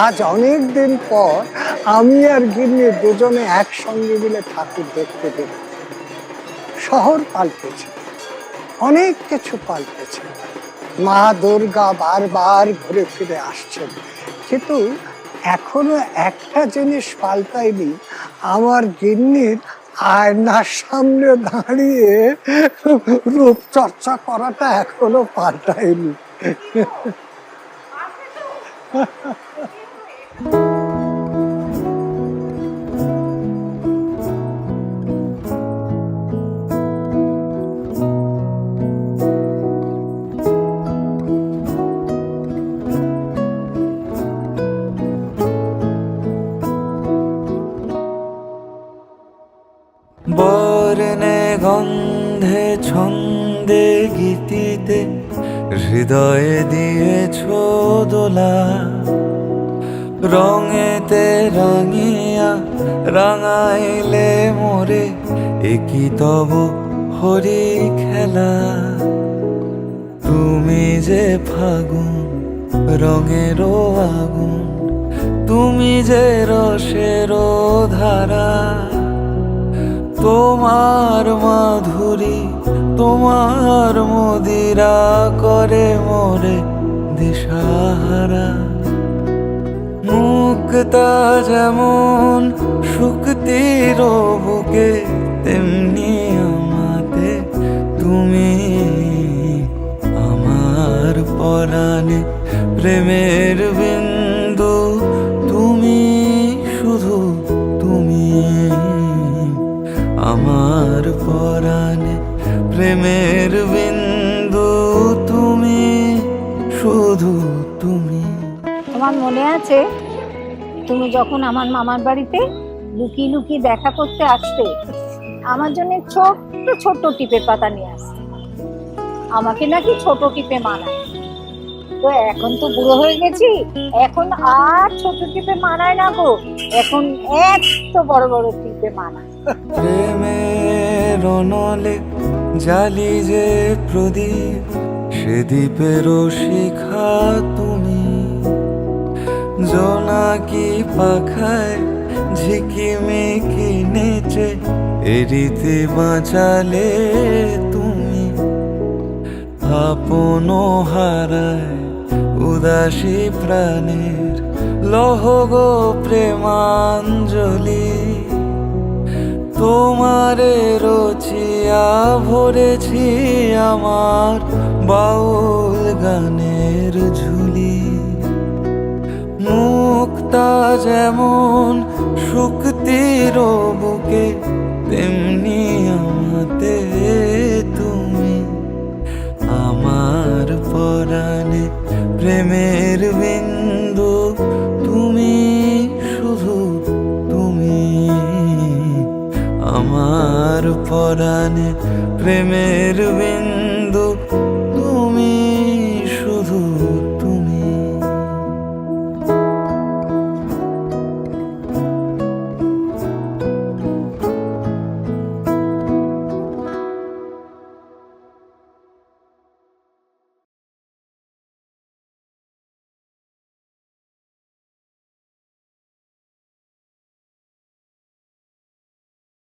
আজ অনেক দিন পর আমি আর গিন্নি দুজনে একসঙ্গে মিলে ঠাকুর দেখতে পেল। শহর পাল্টেছে, অনেক কিছু পাল্টেছে। মা দুর্গা বারবার ঘুরে ফিরে আসছেন, কিন্তু এখনো একটা জিনিস পাল্টায়নি, আমার গিন্নির আয়নার সামনে দাঁড়িয়ে রূপচর্চা করাটা এখনো পাল্টায়নি। বর্ণে গন্ধে ছন্দে গীতিতে হৃদয়ে দিয়েছ দোলা, রঙেতে রাঙিয়া রাঙাইলে মোরে একই তব হরি খেলা। তুমি যে ফাগুন রঙেরও আগুন, তুমি যে রসেরও ধারা, তোমার মাধুরী তোমার মদিরা করে মোরে দিশাহারা। মুক্তা যেমন শুক্তির বুকে, তেমনি আমাতে তুমি আমার পরাণে প্রেমের বিন্দু। তুমি শুধু তুমি আমার পরাণে প্রেমের বিন্দু। তুমি শুধু তুমি। তোমার মনে আছে তুমি যখন আমার মামার বাড়িতে লুকিয়ে লুকিয়ে দেখা করতে আসতে, আমার জন্য ছোট্ট ছোট্ট টিপের পাতা নিয়ে আসতে? আমাকে নাকি ছোট টিপে মানায়। তো এখন তো বুড়ো হয়ে গেছি, এখন আর ছোট টিপে মানায় না গো, এখন এত বড় বড় টিপে মানায়। প্রেমের অনলে জালি যে প্রদীপ, সে দ্বীপেরও শিখা তুমি। জোনাকি পাখায় ঝিকিমিকি নেচে এরিতে বাঁচালে তুমি। আপন হারায় উদাসী প্রাণের লহগো প্রেমাঞ্জলি। তোমারে রচিয়া ভরেছি আমার বাউল গানের ঝুলি। মুক্তা যেমন শুক্তির বুকে, তেমনি আমাতে তুমি আমার পরাণে প্রেমের বিন্দু। তুমি শুধু তুমি আমার পরাণে প্রেমের বিন্দু।